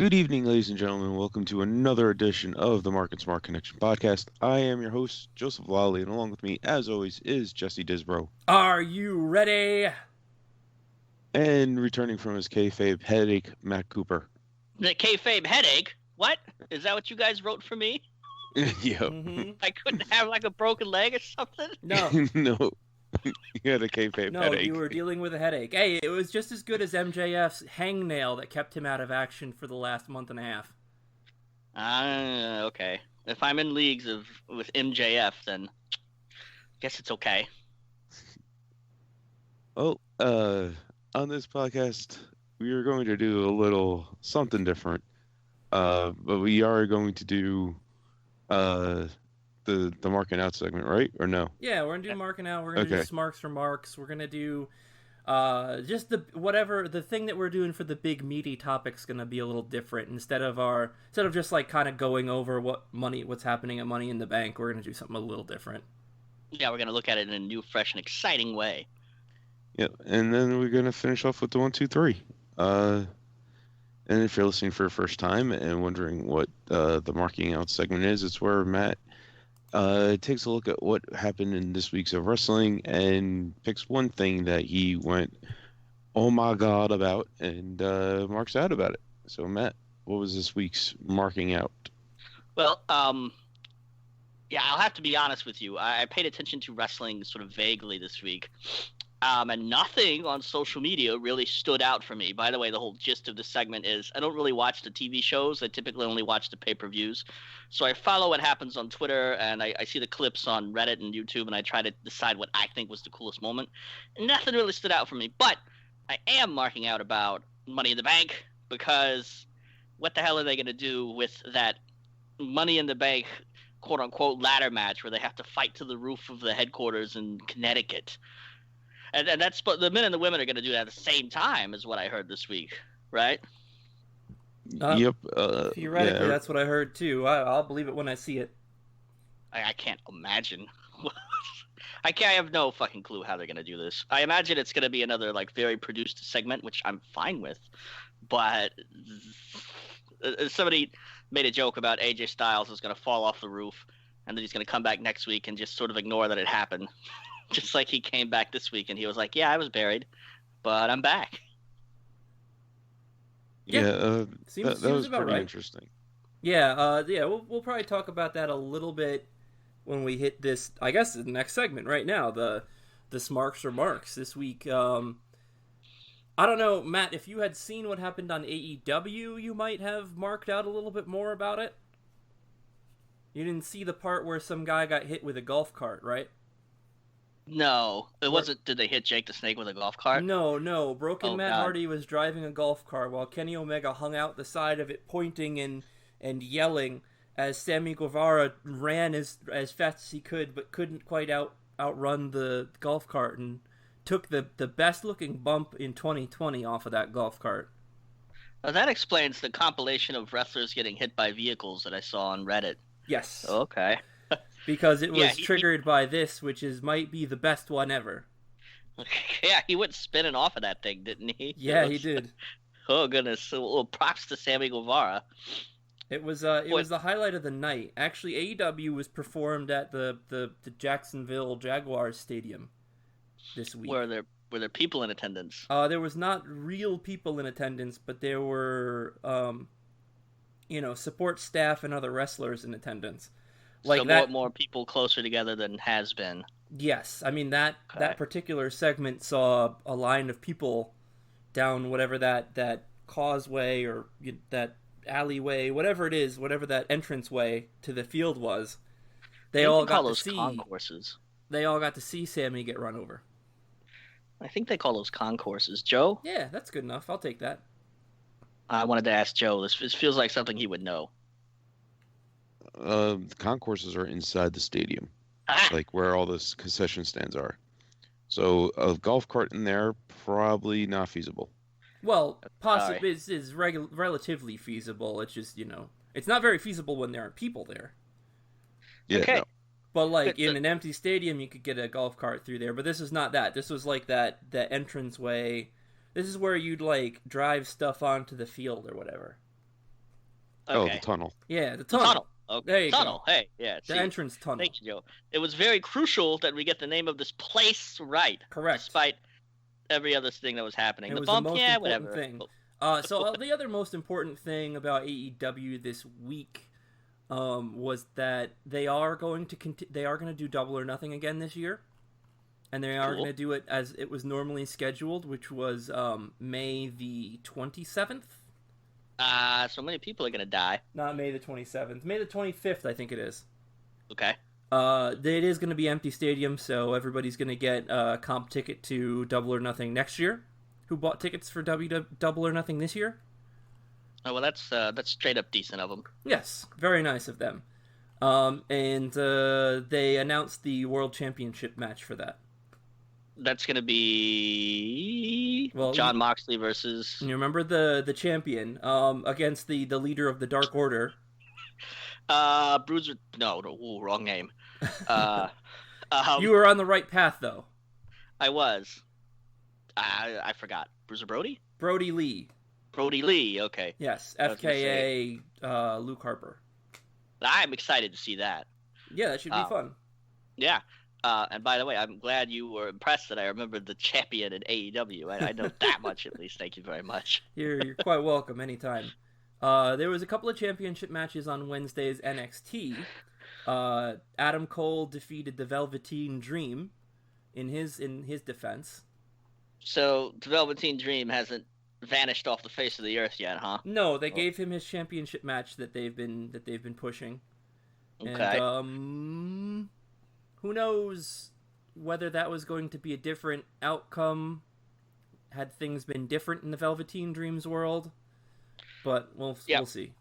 Good evening, ladies and gentlemen. Welcome to another edition of the Mark and Smart Connection podcast. I am your host, Joseph Lally, and along with me, as always, is Jesse Disbro. Are you ready? And returning from his kayfabe headache, Matt Cooper. The kayfabe headache? What? Is that what you guys wrote for me? Yep. Mm-hmm. I couldn't have like a broken leg or something? No, No, you had a kayfabe no, headache. you were dealing with a headache. Hey, it was just as good as MJF's hangnail that kept him out of action for the last month and a half. Okay. If I'm in leagues with MJF, then I guess it's okay. Well, on this podcast, we are going to do a little something different. But we are going to do the marking out segment, right? Or no? Yeah, we're gonna do marking out. We're gonna do Okay. Smarks remarks. We're gonna do just the thing that we're doing for the big meaty topic's gonna be a little different. Instead of just like kind of going over what's happening at Money in the Bank, we're gonna do something a little different. Yeah, we're going to look at it in a new, fresh, and exciting way. Yep. And then we're going to finish off with the 1, 2, 3. And if you're listening for the first time and wondering what the marking out segment is, it's where Matt takes a look at what happened in this week's of wrestling and picks one thing that he went, oh my God, about and marks out about it. So, Matt, what was this week's marking out? Well, yeah, I'll have to be honest with you. I paid attention to wrestling sort of vaguely this week. And nothing on social media really stood out for me. By the way, the whole gist of this segment is I don't really watch the TV shows. I typically only watch the pay-per-views. So I follow what happens on Twitter, and I see the clips on Reddit and YouTube, and I try to decide what I think was the coolest moment. And nothing really stood out for me. But I am marking out about Money in the Bank, because what the hell are they going to do with that Money in the Bank quote-unquote ladder match where they have to fight to the roof of the headquarters in Connecticut? And that's the men and the women are going to do that at the same time, is what I heard this week, right? Yep. Theoretically, yeah. that's what I heard too. I'll believe it when I see it. I can't imagine. I have no fucking clue how they're going to do this. I imagine it's going to be another like very produced segment, which I'm fine with. But somebody made a joke about AJ Styles is going to fall off the roof, and then he's going to come back next week and just sort of ignore that it happened. Just like he came back this week and he was like, yeah, I was buried, but I'm back. Yeah, Seems that was about pretty right. interesting. Yeah, we'll probably talk about that a little bit when we hit this, I guess, the next segment right now, the Smarks remarks this week. I don't know, Matt, if you had seen what happened on AEW, you might have marked out a little bit more about it. You didn't see the part where some guy got hit with a golf cart, right? No, it wasn't. Did they hit Jake the Snake with a golf cart? No. Broken Matt God. Hardy was driving a golf cart while Kenny Omega hung out the side of it, pointing and yelling as Sammy Guevara ran as fast as he could, but couldn't quite outrun the golf cart and took the best looking bump in 2020 off of that golf cart. Now that explains the compilation of wrestlers getting hit by vehicles that I saw on Reddit. Yes. Okay. Because it was Yeah, triggered by this, which might be the best one ever. Yeah, he went spinning off of that thing, didn't he? Yeah, he did. Oh goodness! Well, props to Sammy Guevara. It was the highlight of the night. Actually, AEW was performed at the Jacksonville Jaguars Stadium this week. Were there people in attendance? There was not real people in attendance, but there were support staff and other wrestlers in attendance. Like so that, more people closer together than has been. Yes, I mean that particular segment saw a line of people down whatever that causeway or that alleyway, whatever it is, whatever that entranceway to the field was. They all got to see concourses. They all got to see Sammy get run over. I think they call those concourses. Joe? Yeah, that's good enough. I'll take that. I wanted to ask Joe. This feels like something he would know. The concourses are inside the stadium, like where all the concession stands are. So a golf cart in there, probably not feasible. Well, possibly is relatively feasible. It's just, it's not very feasible when there are people there. Yeah, okay. No. But like in an empty stadium, you could get a golf cart through there. But this is not that. This was like that entranceway. This is where you'd like drive stuff onto the field or whatever. Oh, Okay. the tunnel. Yeah, the The tunnel. tunnel. Okay. There you tunnel. go. Hey, yeah. The See, entrance tunnel. thank you, Joe. It was very crucial that we get the name of this place right. Correct. Despite every other thing that was happening. It The was bump, the most yeah, important whatever. thing. So the other most important thing about AEW this week was that they are going to do Double or Nothing again this year, and they are Cool. going to do it as it was normally scheduled, which was May the 27th. So many people are gonna die. Not May the 27th. May the 25th, I think it is. Okay. It is going to be empty stadium, so everybody's going to get a comp ticket to Double or Nothing next year. Who bought tickets for Double or Nothing this year? Oh well, that's straight up decent of them. Yes, very nice of them. And they announced the World Championship match for that. That's gonna be John Moxley versus. You remember the champion against the leader of the Dark Order. Bruiser. No, ooh, wrong name. You were on the right path, though. I was. I forgot. Bruiser Brody? Brody Lee. Brody Lee, okay. Yes, FKA Luke Harper. I'm excited to see that. Yeah, that should be fun. Yeah. And by the way, I'm glad you were impressed that I remembered the champion in AEW. I know that much at least. Thank you very much. You're quite welcome anytime. There was a couple of championship matches on Wednesday's NXT. Adam Cole defeated the Velveteen Dream in his defense. So the Velveteen Dream hasn't vanished off the face of the earth yet, huh? No, they gave him his championship match that they've been pushing. Okay. And who knows whether that was going to be a different outcome had things been different in the Velveteen Dream's world. But we'll see.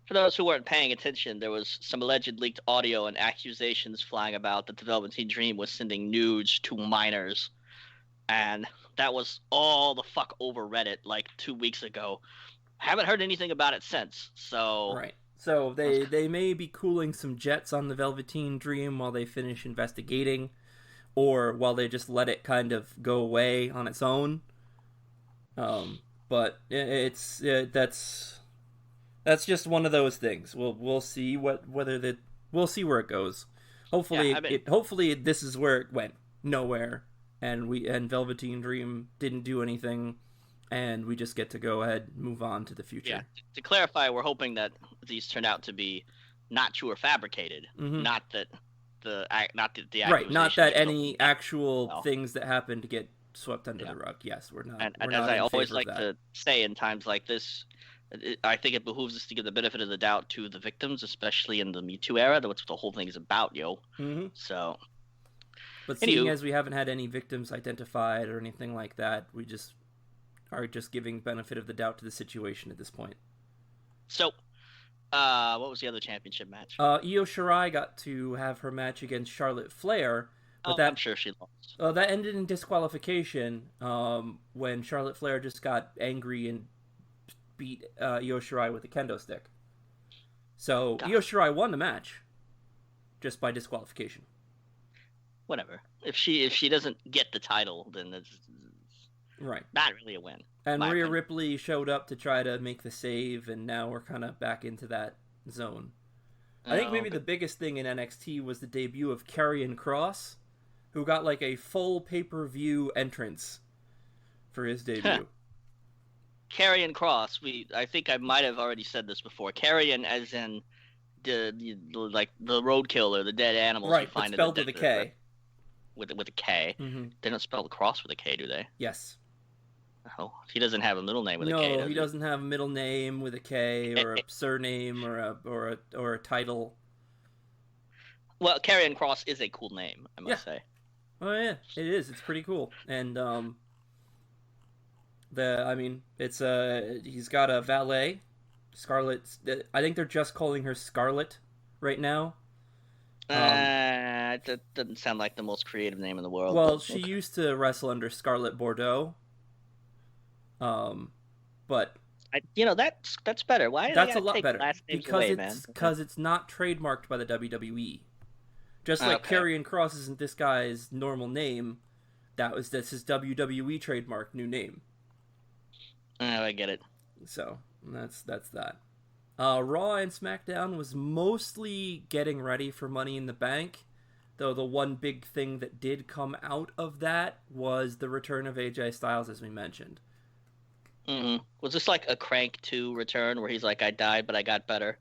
For those who weren't paying attention, there was some alleged leaked audio and accusations flying about that the Velveteen Dream was sending nudes to minors. And that was all the fuck over Reddit like 2 weeks ago. Haven't heard anything about it since. So right. So they may be cooling some jets on the Velveteen Dream while they finish investigating, or while they just let it kind of go away on its own. But that's just one of those things. We'll see we'll see where it goes. Hopefully, hopefully this is where it went nowhere, and Velveteen Dream didn't do anything, and we just get to go ahead and move on to the future. Yeah. To clarify, we're hoping that these turn out to be not true or fabricated, not that the right, not that any actual things that happened get swept under the rug. Yes, we're not. And we're as not I in always favor like of to say in times like this, I think it behooves us to give the benefit of the doubt to the victims, especially in the Me Too era. That's what the whole thing is about, yo. Mm-hmm. So, but seeing as we haven't had any victims identified or anything like that, we just are just giving benefit of the doubt to the situation at this point. So, what was the other championship match? Io Shirai got to have her match against Charlotte Flair, but I'm sure she lost. That ended in disqualification when Charlotte Flair just got angry and beat Io Shirai with a kendo stick. So Io Shirai won the match just by disqualification. Whatever. If she doesn't get the title, then it's right. Not really a win. And Rhea Ripley showed up to try to make the save, and now we're kind of back into that zone. I think maybe the biggest thing in NXT was the debut of Karrion Kross, who got like a full pay-per-view entrance for his debut. Karrion Kross, I think I might have already said this before. Karrion as in the roadkill or the dead animals right, you find spelled with a K. Right? With a K. Mm-hmm. They don't spell the cross with a K, do they? Yes. Oh, he doesn't have a middle name with a K. No, he doesn't have a middle name with a K or a surname or a title. Well, Karrion Kross is a cool name, I must say. Oh yeah, it is. It's pretty cool, and it's he's got a valet, Scarlett. I think they're just calling her Scarlett right now. That doesn't sound like the most creative name in the world. Well, she used to wrestle under Scarlett Bordeaux. But that's better. Why? That's a lot better because it's not trademarked by the WWE. Just like Karrion Kross isn't this guy's normal name, that's his WWE trademark new name. Oh, I get it. So that's that. Raw and SmackDown was mostly getting ready for Money in the Bank, though the one big thing that did come out of that was the return of AJ Styles, as we mentioned. Mm-hmm. Was this like a Crank 2 return where he's like, I died, but I got better?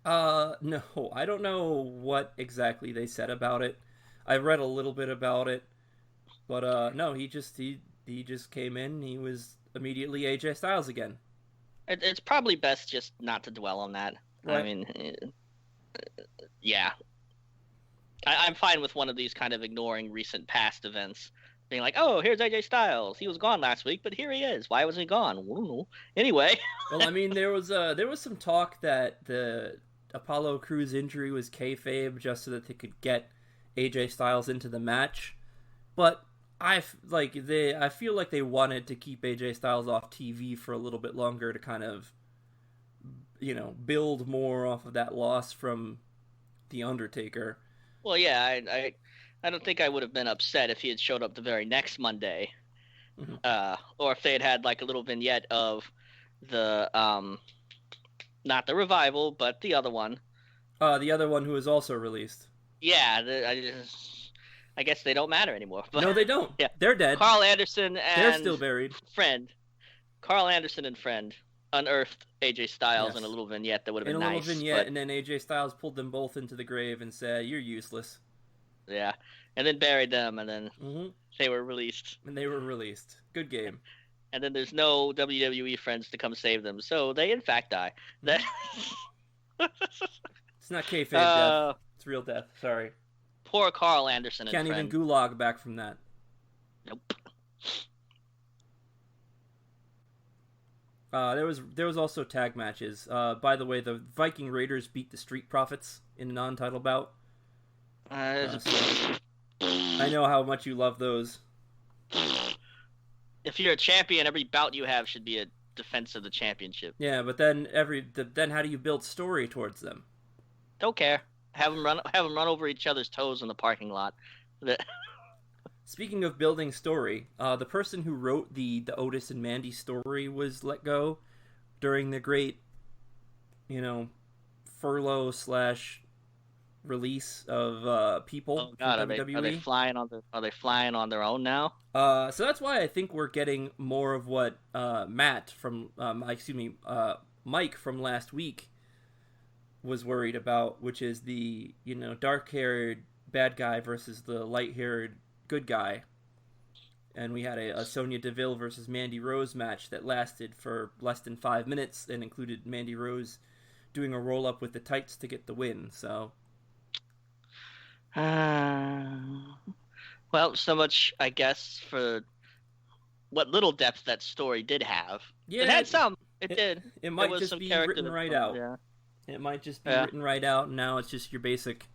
No, I don't know what exactly they said about it. I read a little bit about it, but no, he just came in. He was immediately AJ Styles again. It's probably best just not to dwell on that. Right. I mean, yeah. I'm fine with one of these kind of ignoring recent past events. Being like, oh, here's AJ Styles. He was gone last week, but here he is. Why wasn't he gone? I don't know. Anyway. Well, I mean, there was some talk that the Apollo Crews injury was kayfabe just so that they could get AJ Styles into the match, but I feel like they wanted to keep AJ Styles off TV for a little bit longer to kind of, build more off of that loss from The Undertaker. Well, yeah, I don't think I would have been upset if he had showed up the very next Monday, or if they had like a little vignette of the not the revival, but the other one. The other one who was also released. Yeah, I guess they don't matter anymore. But, no, they don't. Yeah. They're dead. Carl Anderson and they're still buried. Carl Anderson and friend unearthed AJ Styles in a little vignette that would have been nice. In a little vignette, and then AJ Styles pulled them both into the grave and said, "You're useless." Yeah, and then buried them, and then they were released. Good game. And then there's no WWE friends to come save them, so they in fact die. That it's not kayfabe death. It's real death. Sorry. Poor Carl Anderson. Can't even gulag back from that. Nope. There was also tag matches. By the way, the Viking Raiders beat the Street Profits in a non-title bout. I know how much you love those. If you're a champion, every bout you have should be a defense of the championship. Yeah, but then how do you build story towards them? Don't care. Have them run over each other's toes in the parking lot. Speaking of building story, the person who wrote the Otis and Mandy story was let go during the great, furlough / release of people. Oh God, are they flying on their own now? So that's why I think we're getting more of what Mike from last week was worried about, which is the dark-haired bad guy versus the light-haired good guy. And we had a Sonya Deville versus Mandy Rose match that lasted for less than 5 minutes and included Mandy Rose doing a roll-up with the tights to get the win. So, well, so much, I guess, for what little depth that story did have. Yeah, it had some. It did. It might just be written right out. Yeah. It might just be written right out, and now it's just your basic,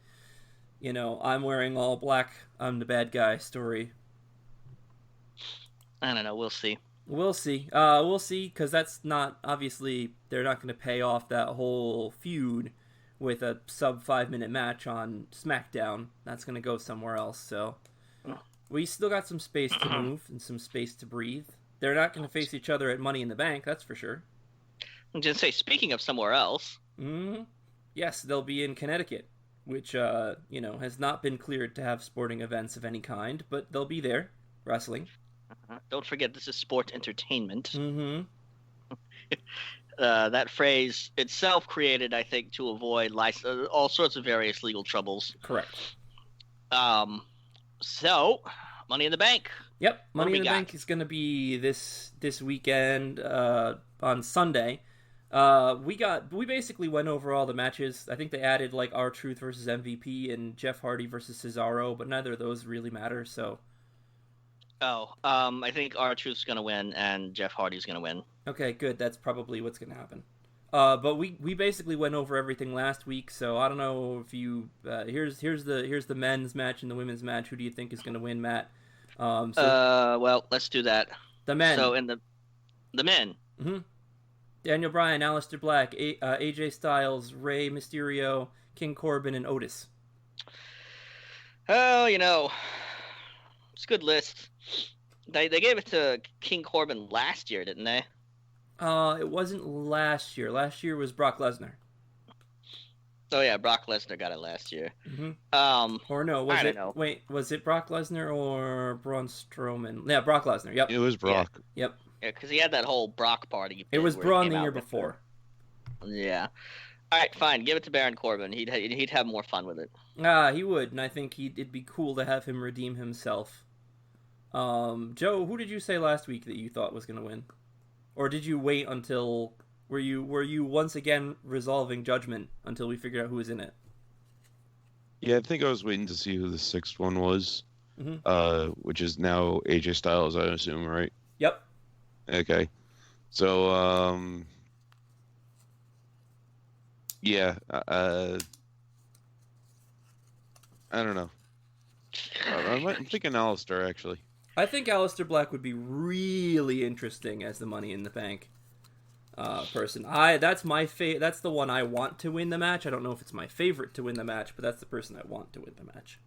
I'm wearing all black, I'm the bad guy story. I don't know. We'll see. We'll see, because that's not, obviously, they're not going to pay off that whole feud with a sub 5 minute match on SmackDown. That's going to go somewhere else, so we still got some space to move and some space to breathe. They're not going to face each other at Money in the Bank, that's for sure. I'm just say, speaking of somewhere else. Yes, they'll be in Connecticut, which, has not been cleared to have sporting events of any kind, but they'll be there, wrestling. Don't forget, this is sport entertainment. That phrase itself created, I think, to avoid all sorts of various legal troubles. Correct. So, Money in the Bank. Yep, Money in the Bank is going to be this weekend on Sunday. We basically went over all the matches. I think they added like R-Truth versus MVP and Jeff Hardy versus Cesaro, but neither of those really matter. So. I think R-Truth's going to win and Jeff Hardy's going to win. Okay, good. That's probably what's going to happen. But we basically went over everything last week, so I don't know if you here's the men's match and the women's match. Who do you think is going to win, Matt? Well, let's do that. The men. So in the men. Daniel Bryan, Aleister Black, AJ Styles, Rey Mysterio, King Corbin, and Otis. Oh, it's a good list. They gave it to King Corbin last year, didn't they? It wasn't last year. Last year was Brock Lesnar. Oh yeah, Brock Lesnar got it last year. Or no, was it? Know. Wait, was it Brock Lesnar or Braun Strowman? Yeah, Brock Lesnar. Yep. It was Brock. Yeah. Yep. Yeah, because he had that whole Brock party. It was Braun the year before. Yeah. All right, fine. Give it to Baron Corbin. He'd have more fun with it. He would, and I think it'd be cool to have him redeem himself. Joe, who did you say last week that you thought was going to win, or did you wait until? Were you once again resolving judgment until we figured out who was in it? Yeah, I think I was waiting to see who the sixth one was, which is now AJ Styles, I assume, right? Yep. Okay. So, yeah, I don't know. I'm thinking Alistair, actually. I think Alistair Black would be really interesting as the Money in the Bank person. That's my that's the one I want to win the match. I don't know if it's my favorite to win the match, but that's the person I want to win the match.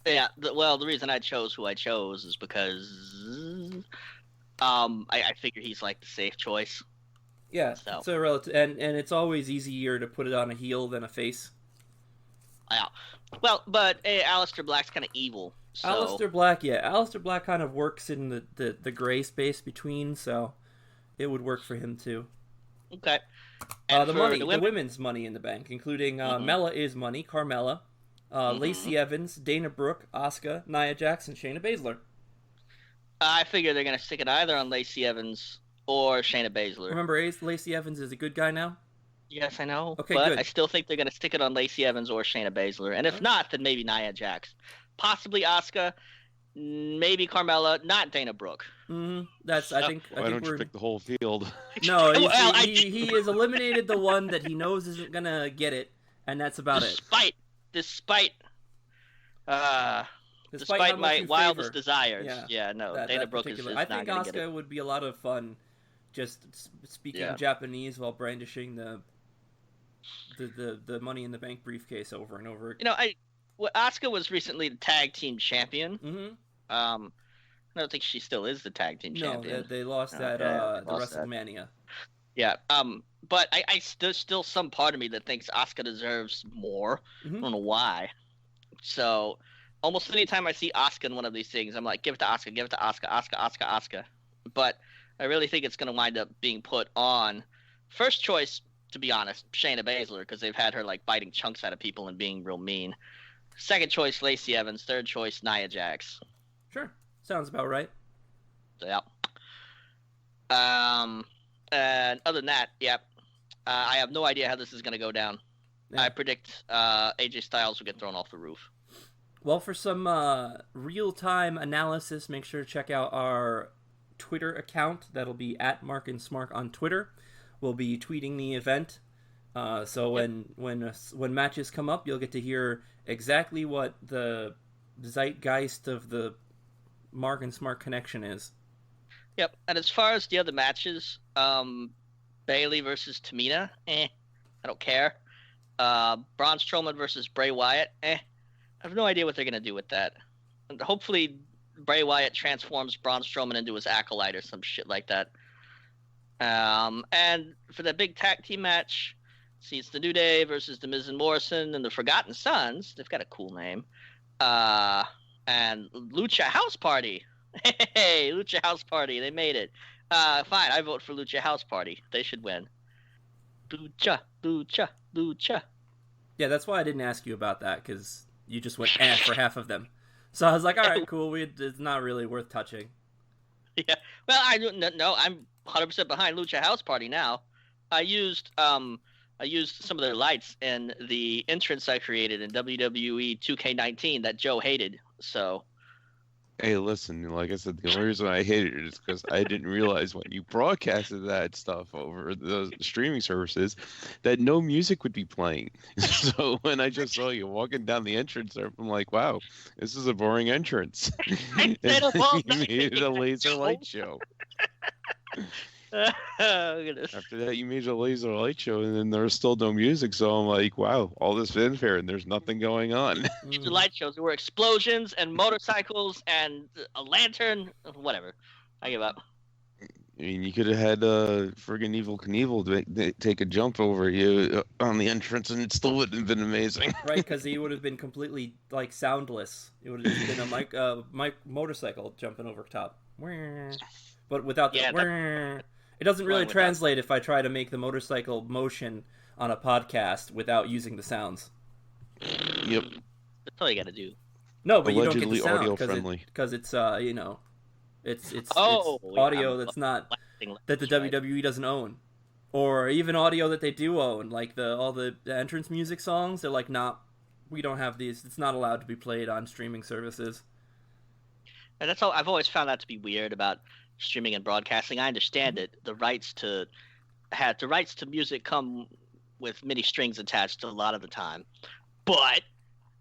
Yeah, the reason I chose who I chose is because I figure he's like the safe choice. Yeah, so. It's a relative, and it's always easier to put it on a heel than a face. Yeah, well, but Alistair Black's kind of evil. So. Alistair Black kind of works in the gray space between, so it would work for him too. Okay. The women's Money in the Bank, including Mella is Money, Carmella, Lacey Evans, Dana Brooke, Asuka, Nia Jax, and Shayna Baszler. I figure they're going to stick it either on Lacey Evans or Shayna Baszler. Remember, Lacey Evans is a good guy now? Yes, I know. Okay, but good. I still think they're going to stick it on Lacey Evans or Shayna Baszler. And if not, then maybe Nia Jax. Possibly Asuka, maybe Carmella, not Dana Brooke. Mm-hmm. I think don't you pick the whole field? No, he has eliminated the one that he knows isn't going to get it, and that's about it. Despite my wildest desires. Yeah, no, Dana Brooke is I think Asuka would be a lot of fun just speaking Japanese while brandishing the Money in the Bank briefcase over and over. You know, Asuka was recently the tag team champion. Mm-hmm. I don't think she still is the tag team champion. No, they lost the WrestleMania. Yeah, but I still some part of me that thinks Asuka deserves more. I don't know why. So almost any time I see Asuka in one of these things, I'm like, give it to Asuka, give it to Asuka, Asuka. But I really think it's going to wind up being put on first choice, to be honest, Shayna Baszler, because they've had her like biting chunks out of people and being real mean. Second choice, Lacey Evans. Third choice, Nia Jax. Sure, sounds about right. So, yeah. And other than that, I have no idea how this is going to go down. Yeah. I predict AJ Styles will get thrown off the roof. Well, for some real-time analysis, make sure to check out our Twitter account. That'll be at Mark and Smark on Twitter. We'll be tweeting the event. So when matches come up, you'll get to hear exactly what the zeitgeist of the Mark and Smark connection is. Yep. And as far as the other matches, Bayley versus Tamina, I don't care. Braun Strowman versus Bray Wyatt, I have no idea what they're going to do with that. And hopefully Bray Wyatt transforms Braun Strowman into his acolyte or some shit like that. And for the big tag team match, see, it's the New Day versus the Miz and Morrison and the Forgotten Sons. They've got a cool name. And Lucha House Party. Hey, Lucha House Party. They made it. Fine, I vote for Lucha House Party. They should win. Lucha, Lucha, Lucha. Yeah, that's why I didn't ask you about that, because you just went for half of them. So I was like, all right, cool. It's not really worth touching. Yeah. Well, I'm 100% behind Lucha House Party now. I used some of their lights in the entrance I created in WWE 2K19 that Joe hated. So. Hey, listen, like I said, the only reason I hated it is because I didn't realize when you broadcasted that stuff over the streaming services that no music would be playing. So when I just saw you walking down the entrance, I'm like, wow, this is a boring entrance. You made it a laser light show. After that, you made a laser light show, and then there was still no music. So I'm like, wow, all this fanfare, and there's nothing going on. The light shows, there were explosions and motorcycles and a lantern, whatever. I give up. I mean, you could have had friggin' Evil Knievel take a jump over you on the entrance, and it still wouldn't have been amazing. Right, because he would have been completely like soundless. It would have just been a motorcycle jumping over top, but without the. It doesn't really translate if I try to make the motorcycle motion on a podcast without using the sounds. Yep. That's all you got to do. No, but allegedly you don't get the sound audio-friendly. because it's it's audio that's not that the WWE doesn't own, or even audio that they do own, like all the entrance music songs. They're like, we don't have these. It's not allowed to be played on streaming services. And that's all. I've always found that to be weird about streaming and broadcasting. I understand it. The rights to music come with many strings attached a lot of the time, but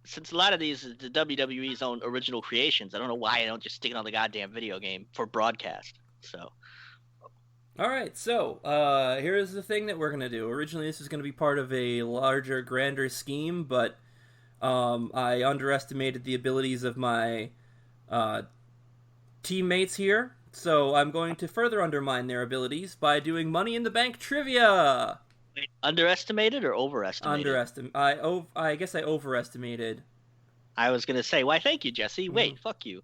since a lot of these is the WWE's own original creations, I don't know why I don't just stick it on the goddamn video game for broadcast. So, all right. So here's the thing that we're gonna do. Originally, this was gonna be part of a larger, grander scheme, but I underestimated the abilities of my teammates here. So I'm going to further undermine their abilities by doing Money in the Bank trivia. Wait, underestimated or overestimated? I guess I overestimated. I was gonna say, why? Thank you, Jesse. Wait, fuck you.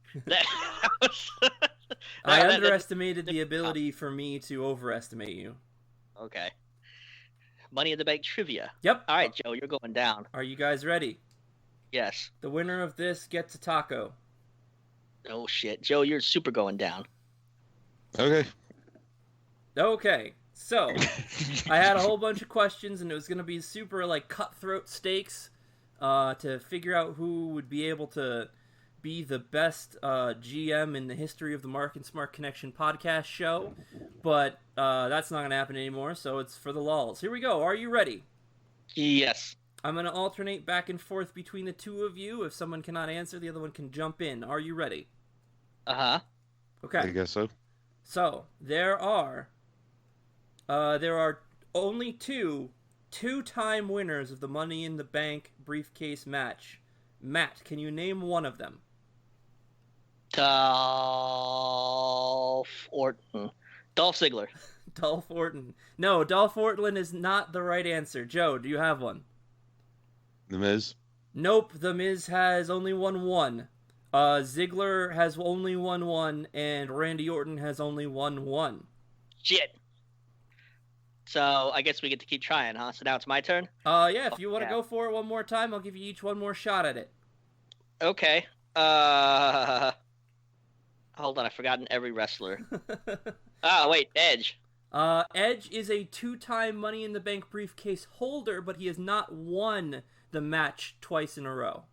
I underestimated the ability for me to overestimate you. Okay. Money in the Bank trivia. Yep. All right, Joe, you're going down. Are you guys ready? Yes. The winner of this gets a taco. Oh shit, Joe, you're super going down. Okay, so I had a whole bunch of questions, and it was going to be super like cutthroat stakes to figure out who would be able to be the best GM in the history of the Mark and Smark Connection podcast show, but that's not going to happen anymore, so it's for the lulz. Here we go. Are you ready? Yes. I'm going to alternate back and forth between the two of you. If someone cannot answer, the other one can jump in. Are you ready? Uh-huh. Okay. I guess so. So, there are only two-time winners of the Money in the Bank briefcase match. Matt, can you name one of them? Dolph Ziggler. Dolph Orton. No, Dolph Orton is not the right answer. Joe, do you have one? The Miz? Nope, The Miz has only won one. Ziggler has only won one, and Randy Orton has only won one. Shit. So, I guess we get to keep trying, huh? So now it's my turn? Yeah, if you want to go for it one more time, I'll give you each one more shot at it. Okay. Hold on, I've forgotten every wrestler. Wait, Edge. Edge is a two-time Money in the Bank briefcase holder, but he has not won the match twice in a row.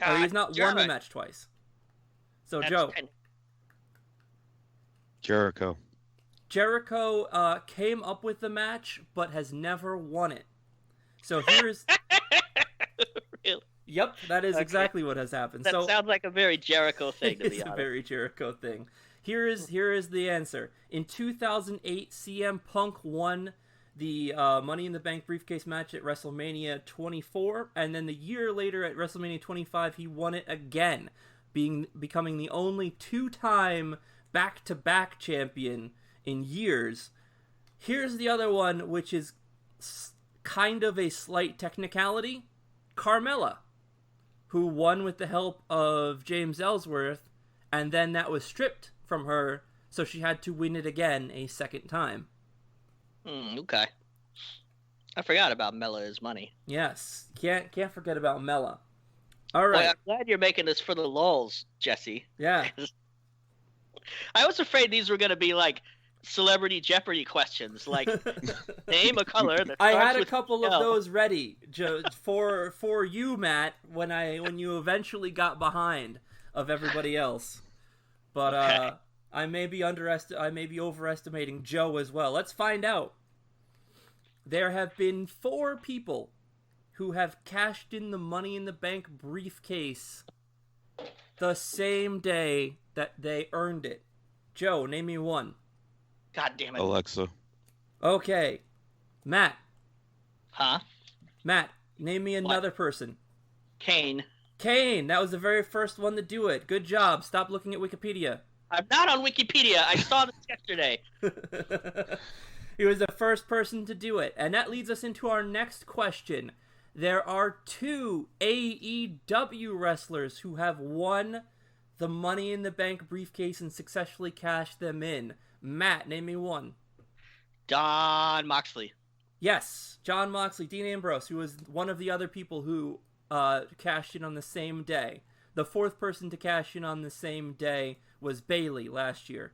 Or he has not won the match twice. So, Joe. Jericho. Jericho came up with the match, but has never won it. So here's... Really? Yep, that is exactly what has happened. That sounds like a very Jericho thing, to be honest. It's a very Jericho thing. Here is the answer. In 2008, CM Punk won the Money in the Bank briefcase match at WrestleMania 24, and then the year later at WrestleMania 25, he won it again, becoming the only two-time back-to-back champion in years. Here's the other one, which is kind of a slight technicality. Carmella, who won with the help of James Ellsworth, and then that was stripped from her, so she had to win it again a second time. Okay. I forgot about Mella's money. Yes, can't forget about Mella. All right. Boy, I'm glad you're making this for the lulz, Jesse. Yeah. I was afraid these were going to be like Celebrity Jeopardy questions, like name a color that I starts had a with couple L. of those ready for you, Matt, when you eventually got behind of everybody else. But Okay. I may be overestimating Joe as well. Let's find out. There have been 4 people who have cashed in the Money in the Bank briefcase the same day that they earned it. Joe, name me one. God damn it. Alexa. Okay. Matt, Huh? name me another person. Kane. Kane, that was the very first one to do it. Good job. Stop looking at Wikipedia. I'm not on Wikipedia. I saw this yesterday. He was the first person to do it. And that leads us into our next question. There are 2 AEW wrestlers who have won the Money in the Bank briefcase and successfully cashed them in. Matt, name me one. Don Moxley. Yes, John Moxley, Dean Ambrose, who was one of the other people who cashed in on the same day. The 4th person to cash in on the same day was Bayley last year.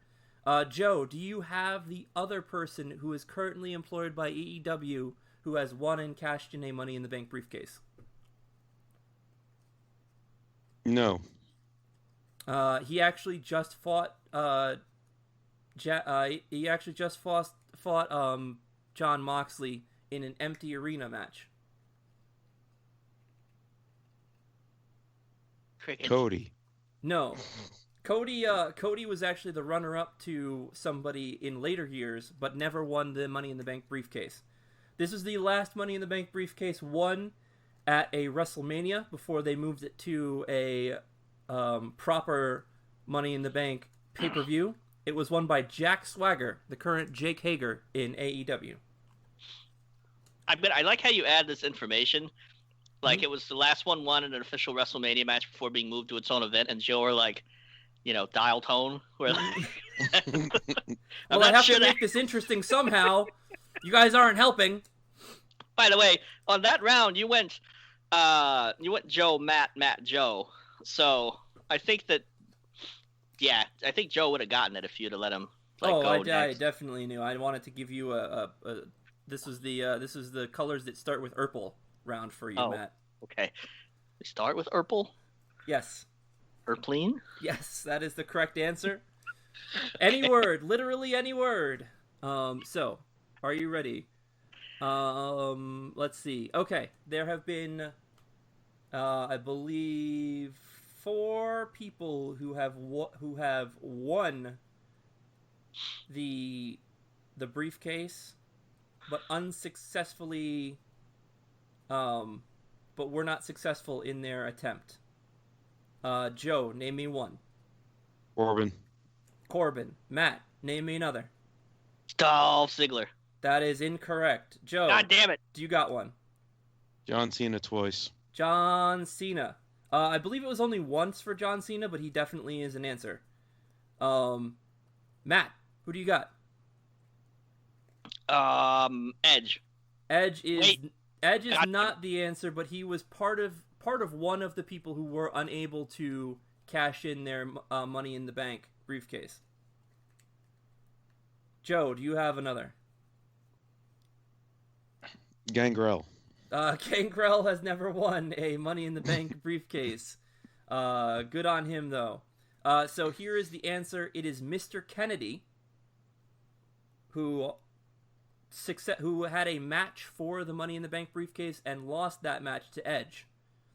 Joe, do you have the other person who is currently employed by AEW who has won and cashed in a Money in the Bank briefcase? No. He actually just fought. He actually just fought John Moxley in an empty arena match. Cricket. Cody. No. Cody was actually the runner-up to somebody in later years, but never won the Money in the Bank briefcase. This is the last Money in the Bank briefcase won at a WrestleMania before they moved it to a proper Money in the Bank pay-per-view. It was won by Jack Swagger, the current Jake Hager in AEW. I like how you add this information. Like, it was the last one won in an official WrestleMania match before being moved to its own event, and Joe are like, dial tone. Where like, well, I have to make this interesting somehow. You guys aren't helping. By the way, on that round, you went Joe, Matt, Joe. So I think that, I think Joe would have gotten it if you'd have let him. I definitely knew. I wanted to give you this is the colors that start with Urple round for you, Matt. Okay. We start with Urple? Yes. Urpleen? Yes, that is the correct answer. Any word, literally any word. So, are you ready? Let's see. Okay, there have been, I believe, 4 people who have won the briefcase, but unsuccessfully. But were not successful in their attempt. Joe, name me one. Corbin. Matt, name me another. Dolph Ziggler. That is incorrect. Joe. God damn it. Do you got one? John Cena twice. John Cena. I believe it was only once for John Cena, but he definitely is an answer. Matt, who do you got? Edge. Edge is not the answer, but he was part of one of the people who were unable to cash in their Money in the Bank briefcase. Joe, do you have another? Gangrel. Gangrel has never won a Money in the Bank briefcase. Good on him, though. So here is the answer. It is Mr. Kennedy, who had a match for the Money in the Bank briefcase and lost that match to Edge.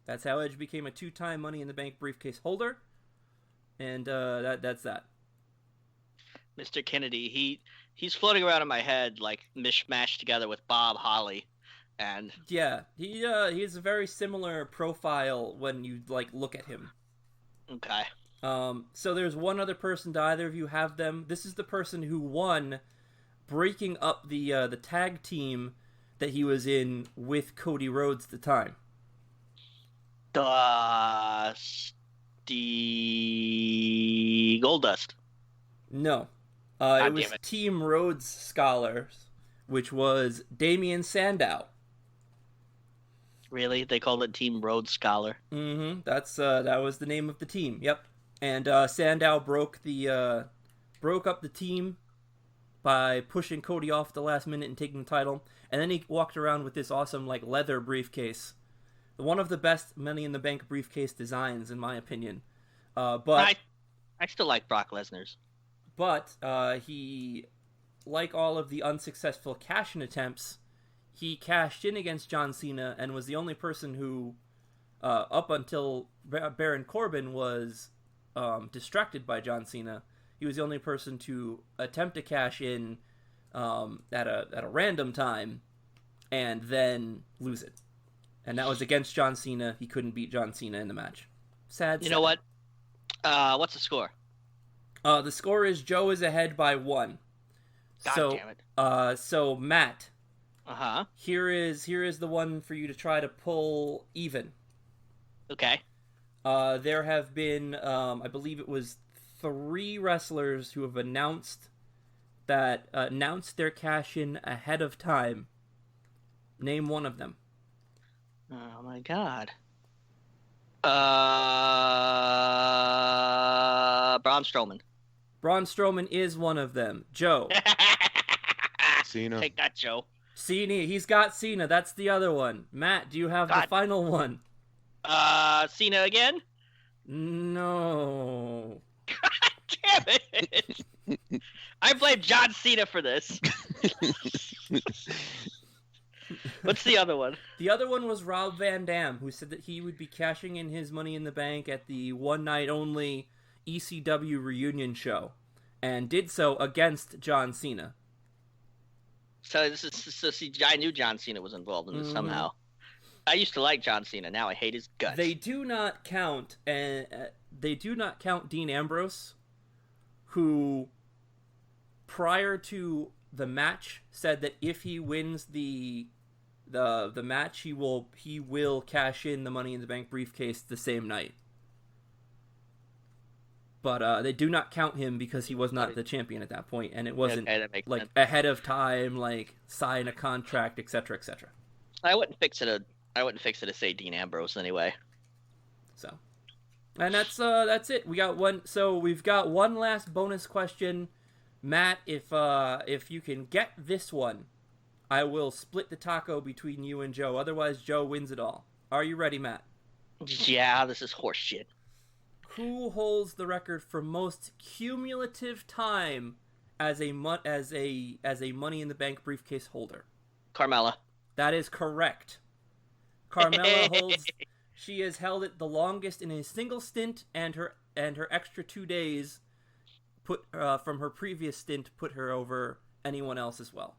That's how Edge became a 2-time Money in the Bank briefcase holder. And that's that. Mr. Kennedy, he's floating around in my head like mishmashed together with Bob Holly. And yeah, he has a very similar profile when you look at him. Okay. So there's one other person. Do either of you have them? This is the person who won, breaking up the tag team that he was in with Cody Rhodes at the time. Dusty Goldust. No. It was Team Rhodes Scholars, which was Damian Sandow. Really? They called it Team Rhodes Scholar? Mm-hmm. That was the name of the team. Yep. And Sandow broke up the team by pushing Cody off at the last minute and taking the title. And then he walked around with this awesome leather briefcase. One of the best Money in the Bank briefcase designs, in my opinion. But I still like Brock Lesnar's. But he, like all of the unsuccessful cash-in attempts, he cashed in against John Cena and was the only person who, up until Baron Corbin was distracted by John Cena, he was the only person to attempt to cash in at a random time and then lose it. And that was against John Cena. He couldn't beat John Cena in the match. Sad. You know what? What's the score? The score is Joe is ahead by 1. God damn it. So Matt, Uh-huh. here is the one for you to try to pull even. Okay. There have been, I believe it was 3 wrestlers who have announced their cash in ahead of time. Name one of them. Oh my god. Braun Strowman. Braun Strowman is one of them. Joe. Cena. Take that, Joe. Cena. He's got Cena. That's the other one. Matt, do you have the final one? Cena again? No. God damn it! I blame John Cena for this. What's the other one? The other one was Rob Van Dam, who said that he would be cashing in his Money in the Bank at the one-night-only ECW reunion show, and did so against John Cena. So I knew John Cena was involved in this somehow. I used to like John Cena. Now I hate his guts. They do not count, Dean Ambrose, who prior to the match said that if he wins the match, he will cash in the Money in the Bank briefcase the same night. But they do not count him because he was not the champion at that point, and it wasn't like sense. Ahead of time, like sign a contract, etc., etc. I wouldn't fix it to say Dean Ambrose anyway. So, and that's it. We got one. So we've got one last bonus question, Matt. If you can get this one, I will split the taco between you and Joe. Otherwise, Joe wins it all. Are you ready, Matt? Yeah, this is horse shit. Who holds the record for most cumulative time as a Money in the Bank briefcase holder? Carmella. That is correct. Carmella holds. She has held it the longest in a single stint, and her extra 2 days from her previous stint put her over anyone else as well.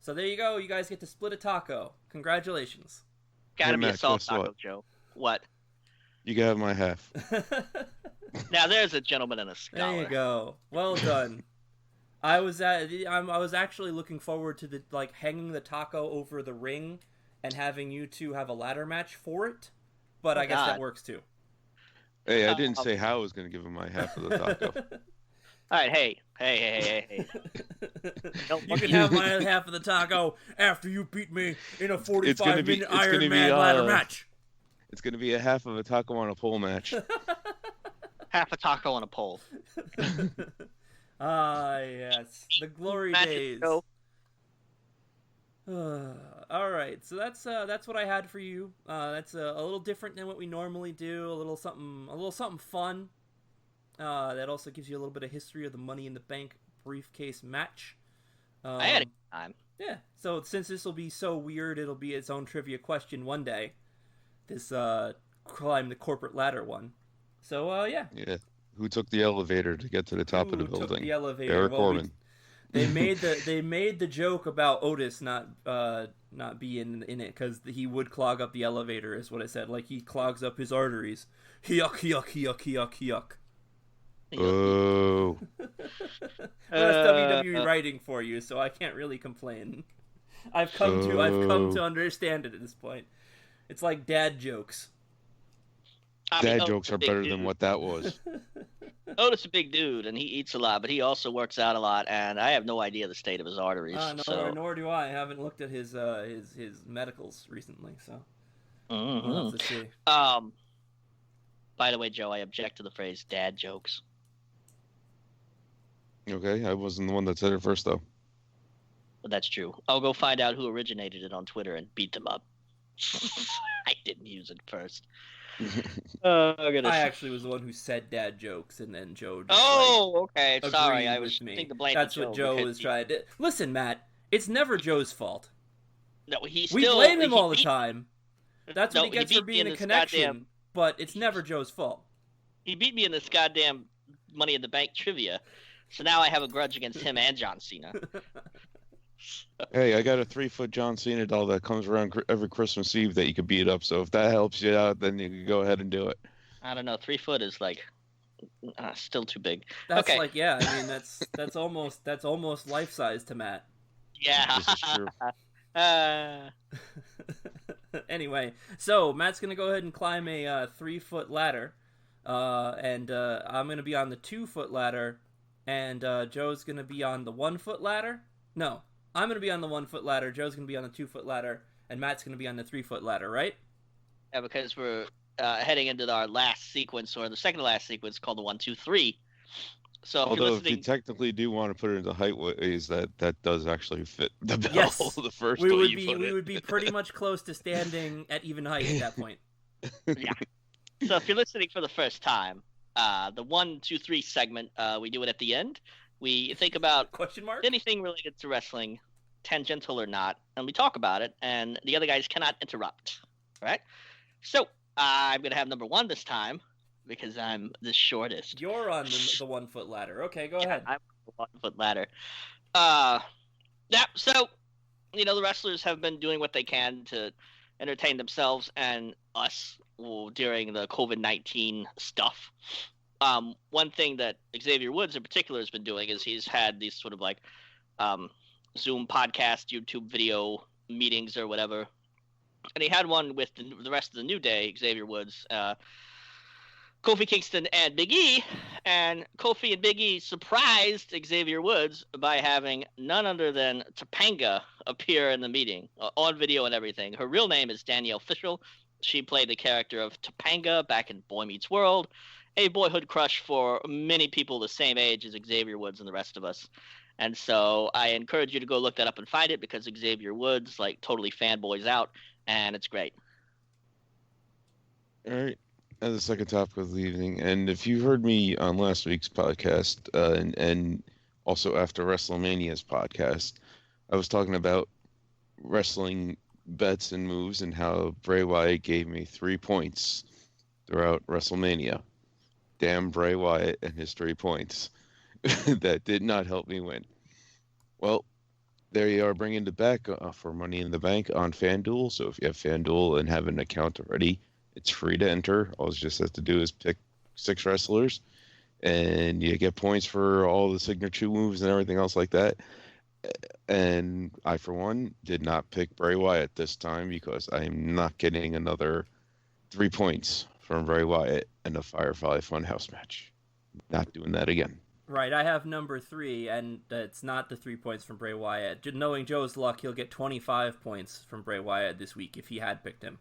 So there you go. You guys get to split a taco. Congratulations. Gotta be a salt taco, Joe. What? You can have my half. Now there's a gentleman and a scholar. There you go. Well done. I was actually looking forward to hanging the taco over the ring and having you two have a ladder match for it, but I guess that works too. Hey, I didn't say how I was going to give him my half of the taco. All right, hey. You can have my half of the taco after you beat me in a 45-minute Iron Man ladder match. It's going to be a half of a taco on a pole match. Half a taco on a pole. Yes. The glory days. All right, so that's what I had for you. That's a little different than what we normally do. A little something fun. That also gives you a little bit of history of the Money in the Bank briefcase match. I had a good time. Yeah. So since this will be so weird, it'll be its own trivia question one day. This climb the corporate ladder one. So yeah. Yeah. Who took the elevator to get to the top of the building? Took the elevator? Eric Corbin. They made the joke about Otis not being in it because he would clog up the elevator, is what I said. Like he clogs up his arteries. Yuck, yuck, yuck, yuck, yuck. Oh. That's WWE writing for you, so I can't really complain. I've come to understand it at this point. It's like dad jokes. Dad jokes are better than what that was. Otis is a big dude, and he eats a lot, but he also works out a lot, and I have no idea the state of his arteries. Nor do I. I haven't looked at his medicals recently, so we'll have to see. By the way, Joe, I object to the phrase "dad jokes." Okay, I wasn't the one that said it first, though. But that's true. I'll go find out who originated it on Twitter and beat them up. I didn't use it first. I actually was the one who said dad jokes, and then Joe just, okay. Sorry, I was thinking to blame That's what Joe was trying to... Listen, Matt, it's never Joe's fault. No, we blame him all the time. That's what he gets for being a connection, but it's never Joe's fault. He beat me in this goddamn Money in the Bank trivia, so now I have a grudge against him and John Cena. Hey, I got a 3-foot John Cena doll that comes around every Christmas Eve that you could beat up. So if that helps you out, then you can go ahead and do it. I don't know. 3 foot is like Still too big. That's okay. like, yeah, I mean, that's almost life size to Matt. Yeah. This is true. Anyway, so Matt's gonna go ahead and climb a 3-foot ladder, and I'm gonna be on the 2-foot ladder, and Joe's gonna be on the 1-foot ladder. No, I'm gonna be on the 1-foot ladder. Joe's gonna be on the 2-foot ladder, and Matt's gonna be on the 3-foot ladder, right? Yeah, because we're heading into our last sequence, or the second to last sequence, called the 1, 2, 3. So Although if you technically do want to put it into height ways, that does actually fit the bill. Yes, the first we way would you be put we it. would be pretty much close to standing at even height at that point. Yeah. So if you're listening for the first time, the 1, 2, 3 segment, we do it at the end. We think about Question mark? anything related to wrestling, tangential or not, and we talk about it, and the other guys cannot interrupt. All right? So I'm going to have number 1 this time, because I'm the shortest. You're on the 1-foot ladder. Okay, go ahead. I'm on the 1-foot ladder. Yeah, so, the wrestlers have been doing what they can to entertain themselves and us during the COVID-19 stuff. One thing that Xavier Woods in particular has been doing is he's had these sort of like Zoom podcast, YouTube video meetings or whatever. And he had one with the rest of the New Day, Xavier Woods, Kofi Kingston, and Big E. And Kofi and Big E surprised Xavier Woods by having none other than Topanga appear in the meeting, on video and everything. Her real name is Danielle Fishel. She played the character of Topanga back in Boy Meets World, a boyhood crush for many people the same age as Xavier Woods and the rest of us. And so I encourage you to go look that up and find it, because Xavier Woods, totally fanboys out, and it's great. All right. As the second topic of the evening, and if you heard me on last week's podcast, and also after WrestleMania's podcast, I was talking about wrestling bets and moves and how Bray Wyatt gave me 3 points throughout WrestleMania. Damn Bray Wyatt and his 3 points. That did not help me win. Well, there you are, bringing it back for Money in the Bank on FanDuel. So if you have FanDuel and have an account already, it's free to enter. All you just have to do is pick 6 wrestlers, and you get points for all the signature moves and everything else like that. And I, for one, did not pick Bray Wyatt this time, because I am not getting another 3 points from Bray Wyatt in a Firefly Funhouse match. Not doing that again. Right, I have number 3, and it's not the 3 points from Bray Wyatt. Knowing Joe's luck, he'll get 25 points from Bray Wyatt this week if he had picked him.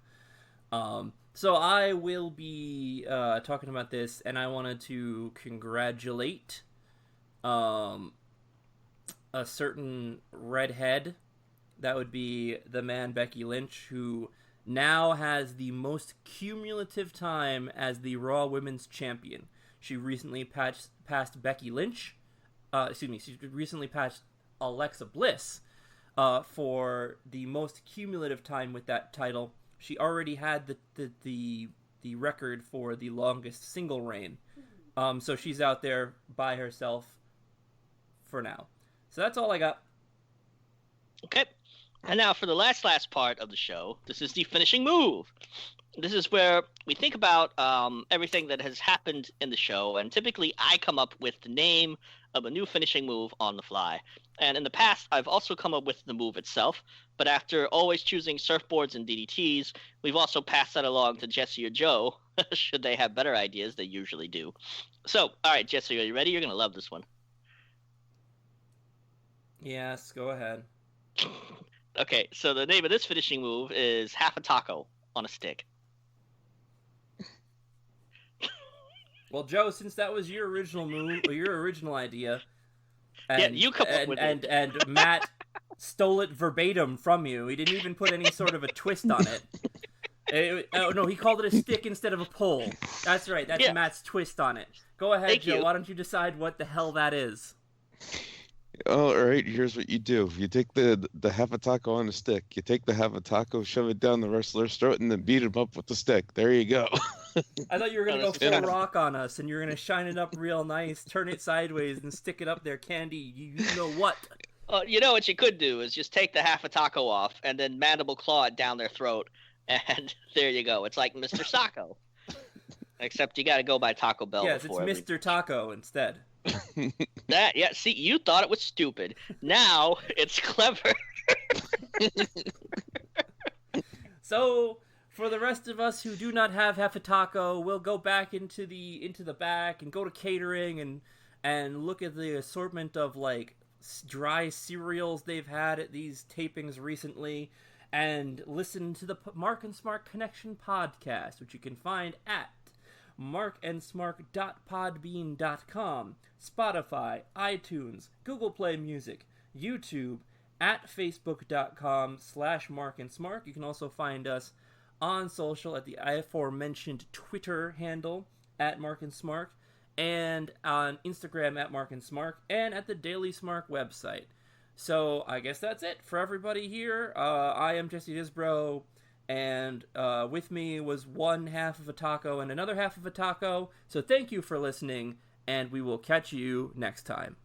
So I will be talking about this, and I wanted to congratulate a certain redhead. That would be the man Becky Lynch, who now has the most cumulative time as the Raw Women's Champion. She recently passed Becky Lynch. She recently passed Alexa Bliss for the most cumulative time with that title. She already had the record for the longest single reign. So she's out there by herself for now. So that's all I got. Okay. And now for the last part of the show, this is the finishing move. This is where we think about everything that has happened in the show, and typically I come up with the name of a new finishing move on the fly. And in the past, I've also come up with the move itself, but after always choosing surfboards and DDTs, we've also passed that along to Jesse or Joe, should they have better ideas. They usually do. So, all right, Jesse, are you ready? You're going to love this one. Yes, go ahead. Okay, so the name of this finishing move is half a taco on a stick. Well, Joe, since that was your original move, or your original idea, and, yeah, you come up with it. And Matt stole it verbatim from you. He didn't even put any sort of a twist on it. Oh no, he called it a stick instead of a pole. That's right. That's Matt's twist on it. Go ahead, Thank Joe. you. Why don't you decide what the hell that is? All right, here's what you do. You take the half a taco on a stick. You take the half a taco, shove it down the wrestler's throat, and then beat him up with the stick. There you go. I thought you were going to go full rock on us, and you were going to shine it up real nice, turn it sideways, and stick it up there, Candy. You know what? You know what you could do is just take the half a taco off and then mandible claw it down their throat, and there you go. It's like Mr. Sacco. Except you got to go by Taco Bell. Yes, it's Mr. Taco instead. See, you thought it was stupid. Now it's clever. So, for the rest of us who do not have half a taco, we'll go back into the back and go to catering and look at the assortment of like dry cereals they've had at these tapings recently, and listen to the Mark and Smark Connection podcast, which you can find at markandsmark.podbean.com, Spotify, iTunes, Google Play Music, YouTube, at facebook.com/markandsmark. You can also find us on social at the aforementioned Twitter handle at markandsmark, and on Instagram at markandsmark, and at the Daily Smark website. So I guess that's it for everybody here. I am Jesse Disbro, and with me was one half of a taco and another half of a taco. So thank you for listening, and we will catch you next time.